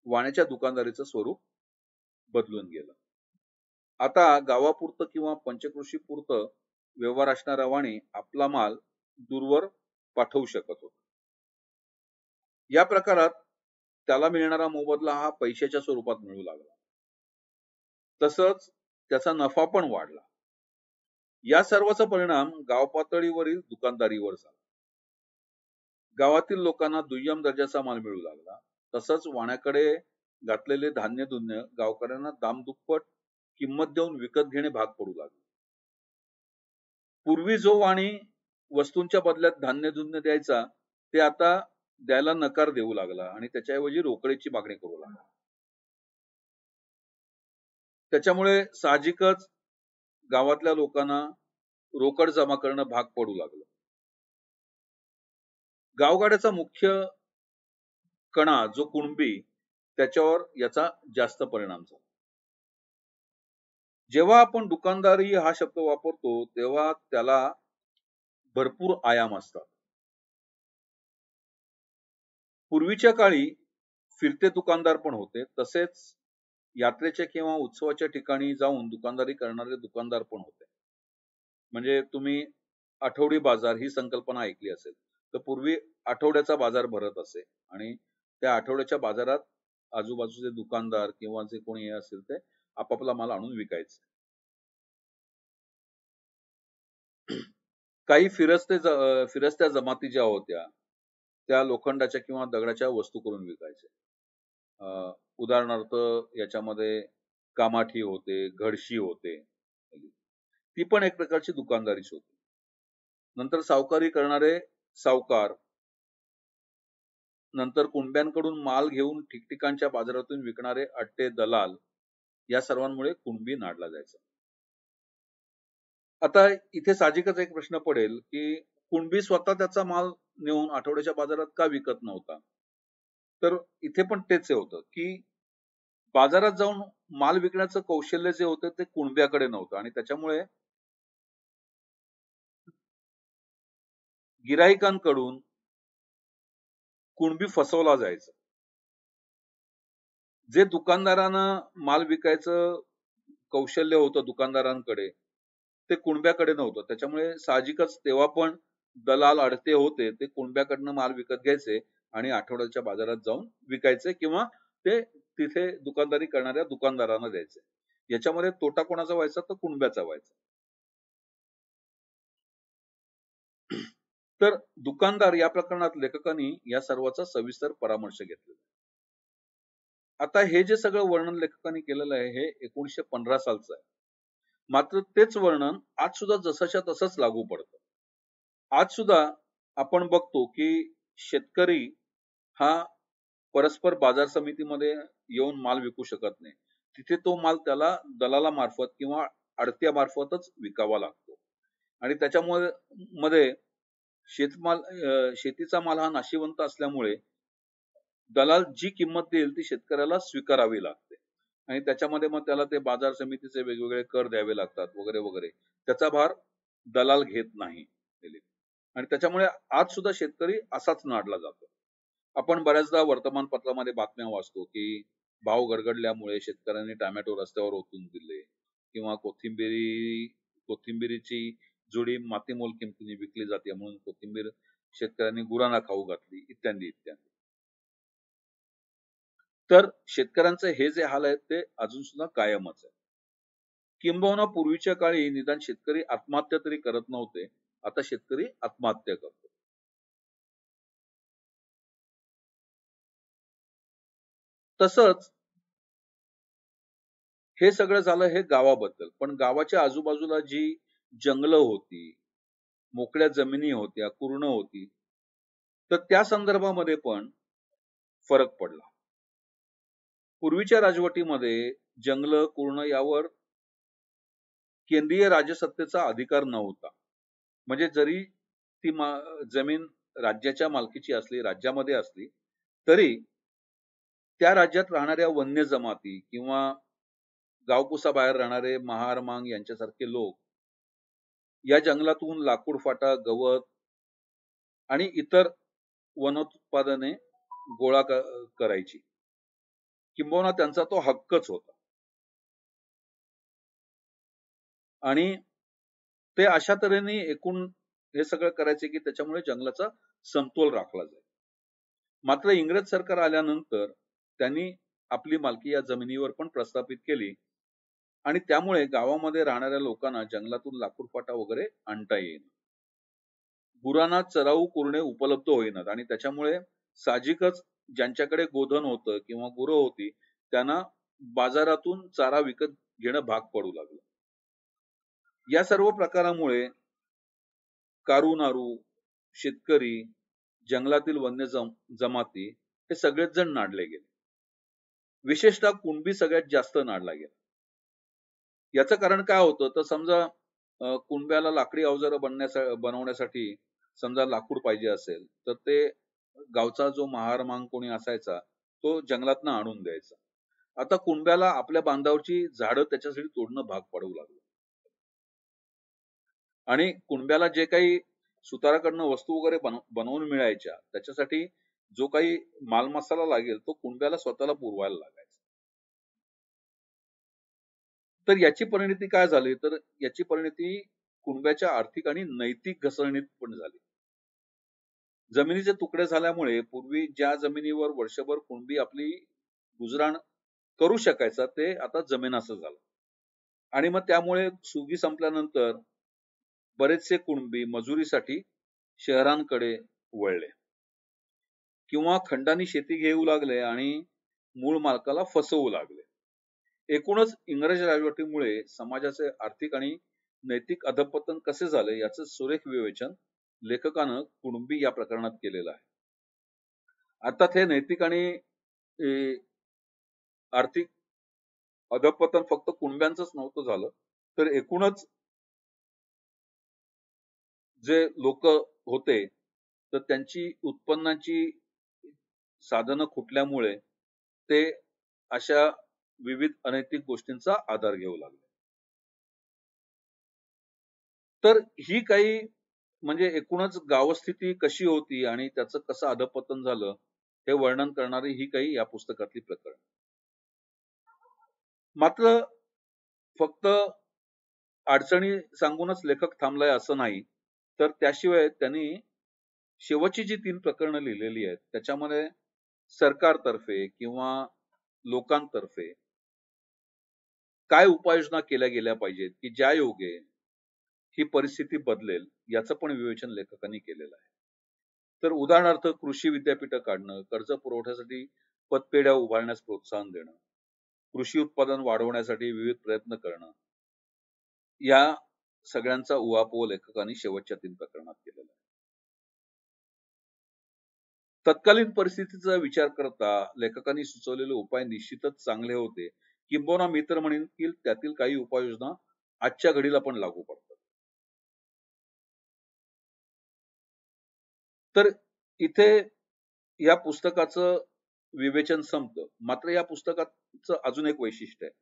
वाण्याच्या दुकानदारीचं स्वरूप बदलून गेलं. आता गावापुरतं किंवा पंचकृषी पुरतं व्यवहार असणारा वाणी आपला माल दूरवर पाठवू शकत होता. या प्रकारात त्याला मिळणारा मोबदला हा पैशाच्या स्वरूपात मिळू लागला. तसंच त्याचा नफा पण वाढला. या सर्वाचा परिणाम गाव पातळीवरील दुकानदारीवर झाला. गावातील लोकांना दुय्यम दर्जाचा माल मिळू लागला. तसंच वाण्याकडे घातलेले धान्य धुन्य गावकऱ्यांना दामदुप्पट किंमत देऊन विकत घेणे भाग पडू लागले. पूर्वी जो वाणी वस्तूंच्या बदल्यात धान्य धुन्य द्यायचा, ते आता द्यायला नकार देऊ लागला आणि त्याच्याऐवजी रोकडीची मागणी करू लागला. त्याच्यामुळे साहजिकच गावातल्या लोकांना रोकड जमा करणं भाग पडू लागलं. गावगाड्याचा मुख्य कणा जो कुणबी, त्याच्यावर याचा जास्त परिणाम झाला. जेव्हा आपण दुकानदारी हा शब्द वापरतो तेव्हा त्याला भरपूर आयाम असतात. पूर्वीच्या काळी फिरते दुकानदार पण होते, तसेच यात्रेच्या किंवा उत्सवाच्या ठिकाणी जाऊन दुकानदारी करणारे दुकानदार पण होते. म्हणजे तुम्ही आठवडी बाजार ही संकल्पना ऐकली असेल. तर पूर्वी आठवड्याचा बाजार भरत असे आणि त्या आठवड्याच्या बाजारात आजूबाजूचे दुकानदार किंवा जे कोणी हे असेल ते आपापला माल आणून विकायचे. काही फिरस्त्या जमाती ज्या होत्या त्या लोखंडाच्या किंवा दगडाच्या वस्तू करून विकायचे. उदाहरणार्थ याच्यामध्ये कामाठी होते, घडशी होते. ती पण एक प्रकारची दुकानदारीच होती. नंतर सावकारी करणारे सावकार, नंतर कुणब्यांकडून माल घेऊन ठिकठिकाणच्या बाजारातून विकणारे अट्टे दलाल, या सर्वांमुळे कुणबी नाडला जायचा. आता इथे साहजिकच एक प्रश्न पडेल की कुणबी स्वतः त्याचा माल नेऊन आठवड्याच्या बाजारात का विकत नव्हता? तर इथे पण तेच होतं की बाजारात जाऊन माल विकण्याचं कौशल्य जे होतं ते कुणब्याकडे नव्हतं आणि त्याच्यामुळे गिराईकांकडून कुणबी फसवला जायचा. जे दुकानदारांना माल विकायचं कौशल्य होतं दुकानदारांकडे, ते कुणब्याकडे नव्हतं. त्याच्यामुळे साहजिकच तेव्हा पण दलाल अडते होते, ते कुणब्याकडनं माल विकत घ्यायचे आणि आठवड्याच्या बाजारात जाऊन विकायचे किंवा ते तिथे दुकानदारी करणाऱ्या दुकानदारांना द्यायचे. याच्यामध्ये तोटा कोणाचा व्हायचा? तर कुणब्याचा व्हायचा. तर दुकानदार या प्रकरणात लेखकांनी या सर्वाचा सविस्तर परामर्श घेतलेला. आता हे जे सगळं वर्णन लेखकांनी केलेलं आहे हे 1915 सालचं आहे. मात्र तेच वर्णन आज सुद्धा जसंच्या तसंच लागू पडतं. आज सुद्धा आपण बघतो की शेतकरी हा परस्पर बाजार समितीमध्ये येऊन माल विकू शकत नाही. तिथे तो माल त्याला दलालामार्फत किंवा आडत्यामार्फतच विकावा लागतो आणि त्याच्यामुळे मध्ये शेतीचा माल हा नाशिवंत असल्यामुळे दलाल जी किंमत देईल ती शेतकऱ्याला स्वीकारावी लागते आणि त्याच्यामध्ये मग त्याला ते बाजार समितीचे वेगवेगळे कर द्यावे लागतात वगैरे वगैरे. त्याचा भार दलाल घेत नाही आणि त्याच्यामुळे आज सुद्धा शेतकरी असाच नाडला जातो. आपण बऱ्याचदा वर्तमानपत्रामध्ये बातम्या वाचतो की भाव गडगडल्यामुळे शेतकऱ्यांनी टोमॅटो रस्त्यावर ओतून दिले किंवा कोथिंबिरीची जुडी मातीमोल किमतीने विकली जाते म्हणून कोथिंबीर शेतकऱ्यांनी गुरांना खाऊ घातली इत्यादी इत्यादी. तर शेतकऱ्यांचे हे जे हाल आहेत ते अजून सुद्धा कायमच आहे. किंबहुना पूर्वीच्या काळी निदान शेतकरी आत्महत्या तरी करत नव्हते, आता शेतकरी आत्महत्या करतो. तसंच हे सगळं झालं हे गावाबद्दल, पण गावाच्या आजूबाजूला जी जंगलं होती, मोकळ्या जमिनी होत्या, कुरणं होती, तर त्या संदर्भामध्ये पण फरक पडला. पूर्वीच्या राजवटीमध्ये जंगल, कुरणं यावर केंद्रीय राजसत्तेचा अधिकार नव्हता. म्हणजे जरी ती जमीन राज्याच्या मालकीची असली, राज्यामध्ये असली, तरी त्या राज्यात राहणाऱ्या वन्य जमाती किंवा गावकुसाबाहेर राहणारे महार, मांग यांच्यासारखे लोक या जंगलातून लाकूड फाटा, गवत आणि इतर वनोत्पादने गोळा करायची. किंबहुना त्यांचा तो हक्कच होता. आणि ते अशा तऱ्हेने एकूण हे सगळं करायचे की त्याच्यामुळे जंगलाचा समतोल राखला जाईल. मात्र इंग्रज सरकार आल्यानंतर त्यांनी आपली मालकी या जमिनीवर पण प्रस्थापित केली आणि त्यामुळे गावामध्ये राहणाऱ्या लोकांना जंगलातून लाकूड फाटा वगैरे आणता येईल. गुरांना चराऊ कुरणे उपलब्ध होईनात आणि त्याच्यामुळे साहजिकच ज्यांच्याकडे गोधन होतं किंवा गुरं होती त्यांना बाजारातून चारा विकत घेणं भाग पडू लागलं. या सर्व प्रकारामुळे कारू-नारू, शेतकरी, जंगलातील वन्य जमाती हे सगळेच जण नाडले गेले. विशेषतः कुणबी सगळ्यात जास्त नाडला गेला. याचं कारण काय होतं तर समजा कुणब्याला लाकडी अवजारं बनवण्यासाठी समजा लाकूड पाहिजे असेल तर ते गावचा जो महार कोणी असायचा तो जंगलातनं आणून द्यायचा. आता कुणब्याला आपल्या बांधावरची झाडं त्याच्यासाठी तोडणं भाग पडू लागलं आणि कुणब्याला जे काही सुताराकडनं वस्तू वगैरे बनवून मिळायच्या त्याच्यासाठी जो काही मालमसाला लागेल तो कुणब्याला स्वतःला पुरवायला लागायचा. तर याची परिणती काय झाली तर याची परिणती कुणब्याच्या आर्थिक आणि नैतिक घसरणीत पण झाली. जमिनीचे तुकडे झाल्यामुळे पूर्वी ज्या जमिनीवर वर्षभर कुणबी आपली गुजराण करू शकायचा ते आता जमीनासं झालं आणि मग त्यामुळे सुगी संपल्यानंतर बरेचसे कुणबी मजुरीसाठी शहरांकडे वळले किंवा खंडानी शेती घेऊ लागले आणि मूळ मालकाला फसवू लागले. एकूणच इंग्रज राजवटीमुळे समाजाचे आर्थिक आणि नैतिक अधपतन कसे झाले याचं सुरेख विवेचन लेखकानं कुणबी या प्रकरणात केलेलं आहे. अर्थात हे नैतिक आणि आर्थिक अधपतन फक्त कुणब्यांचंच नव्हतं झालं तर एकूणच जे लोक होते तर त्यांची उत्पन्नाची साधनं खुटल्यामुळे ते अशा विविध अनैतिक गोष्टींचा आधार घेऊ लागले. तर ही काही म्हणजे एकूणच गावस्थिती कशी होती आणि त्याचं कसं अधपतन झालं हे वर्णन करणारी ही काही या पुस्तकातली प्रकरण. मात्र फक्त अडचणी सांगूनच लेखक थांबलाय असं नाही तर त्याशिवाय त्यांनी शेवटची जी 3 प्रकरणं लिहिलेली आहेत त्याच्यामध्ये सरकारतर्फे किंवा लोकांतर्फे काय उपाययोजना केल्या गेल्या पाहिजेत की ज्या योगे ही परिस्थिती बदलेल याचं पण विवेचन लेखकांनी केलेलं आहे. तर उदाहरणार्थ कृषी विद्यापीठं काढणं, कर्ज पुरवठ्यासाठी पतपेढ्या उभारण्यास प्रोत्साहन देणं, कृषी उत्पादन वाढवण्यासाठी विविध प्रयत्न करणं या सगळ्यांचा उहापोह लेखकांनी शेवटच्या 3 प्रकरणात केलेला आहे. तत्कालीन परिस्थितीचा विचार करता लेखकांनी सुचवलेले उपाय निश्चितच चांगले होते किंबहुना मी तर म्हणेन की त्यातील काही उपाययोजना आजच्या घडीला पण लागू पडतात. तर इथे या पुस्तकाचं विवेचन संपतं. मात्र या पुस्तकाचं अजून एक वैशिष्ट्य आहे.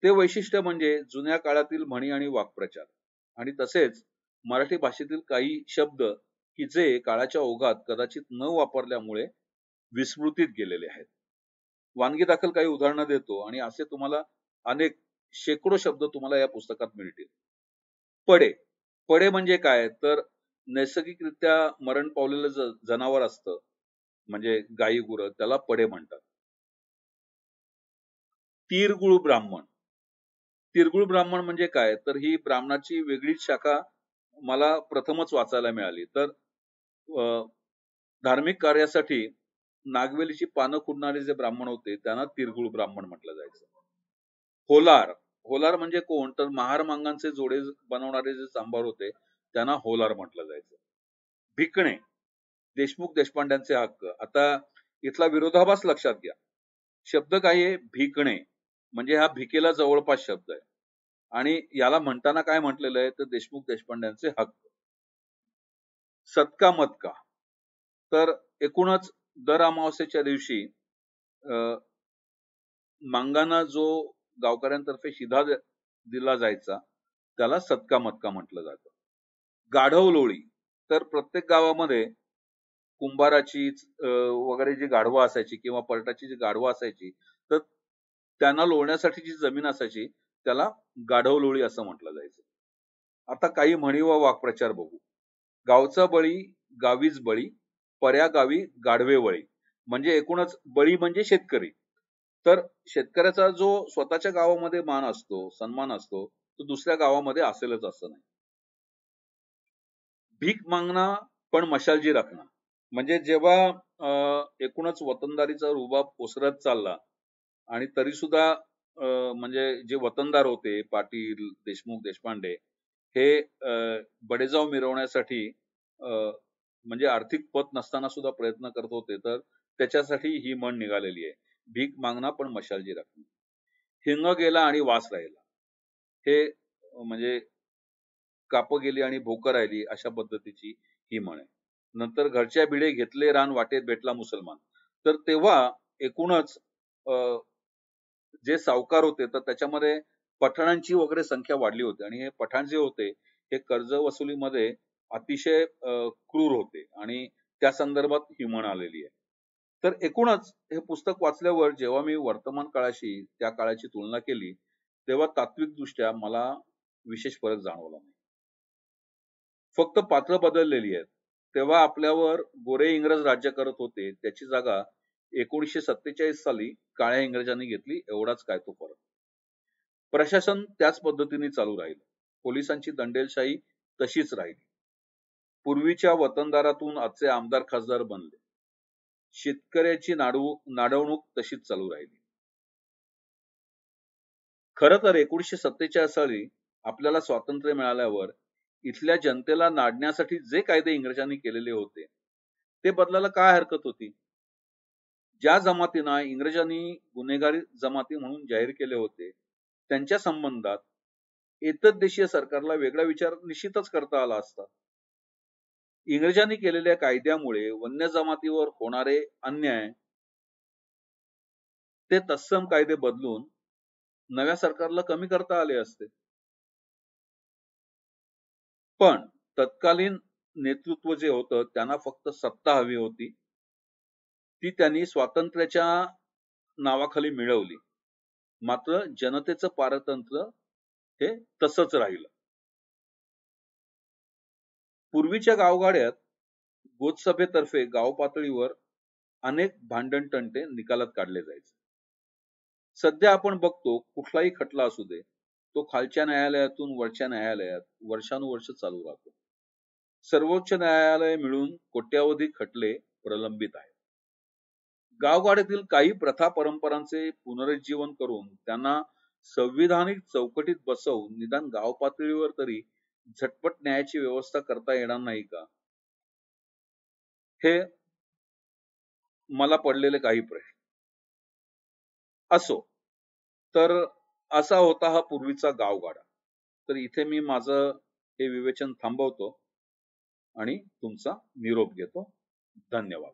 ते वैशिष्ट्य म्हणजे जुन्या काळातील म्हणी आणि वाक्प्रचार आणि तसेच मराठी भाषेतील काही शब्द की जे काळाच्या ओघात कदाचित न वापरल्यामुळे विस्मृतीत गेलेले आहेत. वानगी दाखल काही उदाहरणं देतो आणि असे तुम्हाला अनेक शेकडो शब्द तुम्हाला या पुस्तकात मिळतील. पडे. पडे म्हणजे काय तर नैसर्गिकरित्या मरण पावलेलं जनावर असतं म्हणजे गाई गुरं त्याला पडे म्हणतात. तिरगुळ ब्राह्मण. तिरगुळ ब्राह्मण म्हणजे काय तर ही ब्राह्मणाची वेगळीच शाखा मला प्रथमच वाचायला मिळाली. तर धार्मिक कार्यासाठी नागवेलीची पानं खुडणारे जे ब्राह्मण होते त्यांना तिरगुळ ब्राह्मण म्हटलं जायचं. होलार. होलार म्हणजे कोण तर महार मांगांचे जोडे बनवणारे जे चांभार होते त्यांना होलार म्हटलं जायचं. भिकणे. देशमुख देशपांड्यांचे हक्क. आता इथला विरोधाभास लक्षात घ्या. शब्द काय आहे भिकणे म्हणजे हा भिकेला जवळपास शब्द आहे आणि याला म्हणताना काय म्हटलेलं आहे तर देशमुख देशपांड्यांचे हक्क. सत्का मतका तर एकूणच दर अमावस्येच्या दिवशी मांगांना जो गावकऱ्यांतर्फे शिधा दिला जायचा त्याला सत्का मतका म्हटलं जातं. गाढव लोळी तर प्रत्येक गावामध्ये कुंभाराची वगैरे जी गाढवं असायची किंवा परटाची जी गाढवं असायची तर त्यांना लोळण्यासाठी जी जमीन असायची त्याला गाढव लोळी असं म्हटलं जायचं. आता काही म्हणी व वाक्प्रचार बघू. गावचा बळी गावीच बळी, पर्या गावी गाढवे वळी. म्हणजे एकूणच बळी म्हणजे शेतकरी तर शेतकऱ्याचा जो स्वतःच्या गावामध्ये मान असतो, सन्मान असतो, तो दुसऱ्या गावामध्ये असेलच असं नाही. भीक मागणं पण मशालजी राखणं. म्हणजे जेव्हा एकूणच वतनदारीचा रुबाब ओसरत चालला आणि तरी सुद्धा म्हणजे जे वतनदार होते, पाटील, देशमुख, देशपांडे हे बडेजाव मिरवण्यासाठी म्हणजे आर्थिक पत नसताना सुद्धा प्रयत्न करत होते. तर त्याच्यासाठी ही म्हण निघालेली आहे. भीक मागणं पण मशालजी राखणं. हिंग गेला आणि वास राहिला. हे म्हणजे कापं गेली आणि भोकं राहिली अशा पद्धतीची ही म्हण आहे. नंतर घरच्या भिडे घेतले रान वाटेत भेटला मुसलमान. तर तेव्हा एकूणच जे सावकार होते तर त्याच्यामध्ये पठाणांची वगैरे संख्या वाढली होती आणि हे पठाण जे होते हे कर्ज वसुलीमध्ये अतिशय क्रूर होते आणि त्या संदर्भात ही म्हण आलेली आहे. तर एकूणच हे पुस्तक वाचल्यावर जेव्हा मी वर्तमान काळाशी त्या काळाची तुलना केली तेव्हा तात्विकदृष्ट्या मला विशेष फरक जाणवला नाही. फक्त पात्र बदललेली आहेत. तेव्हा आपल्यावर गोरे इंग्रज राज्य करत होते त्याची जागा 1947 साली काळ्या इंग्रजांनी घेतली एवढाच काय तो फरक. प्रशासन त्याच पद्धतीने चालू राहिलं. पोलिसांची दंडेलशाही तशीच राहिली. पूर्वीच्या वतनदारातून आजचे आमदार खासदार बनले. शेतकऱ्याची नाडवणूक तशीच चालू राहिली. खरं तर 1947 साली आपल्याला स्वातंत्र्य मिळाल्यावर इथल्या जनतेला नाडण्यासाठी जे कायदे इंग्रजांनी केलेले होते ते बदलायला काय हरकत होती. ज्या जमातींना इंग्रजांनी गुन्हेगारी जमाती म्हणून जाहीर केले होते त्यांच्या संबंधात एतद्देशीय सरकारला वेगळा विचार निश्चितच करता आला असता. इंग्रजांनी केलेल्या कायद्यामुळे वन्य जमातीवर होणारे अन्याय ते तत्सम कायदे बदलून नव्या सरकारला कमी करता आले असते. पण तत्कालीन नेतृत्व जे होतं त्यांना फक्त सत्ता हवी होती. ती त्यांनी स्वातंत्र्याच्या नावाखाली मिळवली. मात्र जनतेचं पारतंत्र्य हे तसंच राहिलं. पूर्वीच्या गावगाड्यात गोतसभेतर्फे गाव पातळीवर अनेक भांडण-तंटे निकालात काढले जायचे. सध्या आपण बघतो कुठलाही खटला असू दे, तो खालच्या न्यायालयातून वरच्या न्यायालयात वर्षानुवर्ष चालू राहतो. सर्वोच्च न्यायालय मिळून कोट्यावधी खटले प्रलंबित आहेत. गावगाड्यातील काही प्रथा परंपरांचे पुनरुज्जीवन करून त्यांना संविधानिक चौकटीत बसवून निदान गाव पातळीवर तरी झटपट न्यायाची व्यवस्था करता येणार नाही का? हे मला पडलेले काही प्रश्न. असो, तर असा होता हा पूर्वीचा गावगाडा. तर इथे मी माझं हे विवेचन थांबवतो आणि तुमचा निरोप घेतो. धन्यवाद.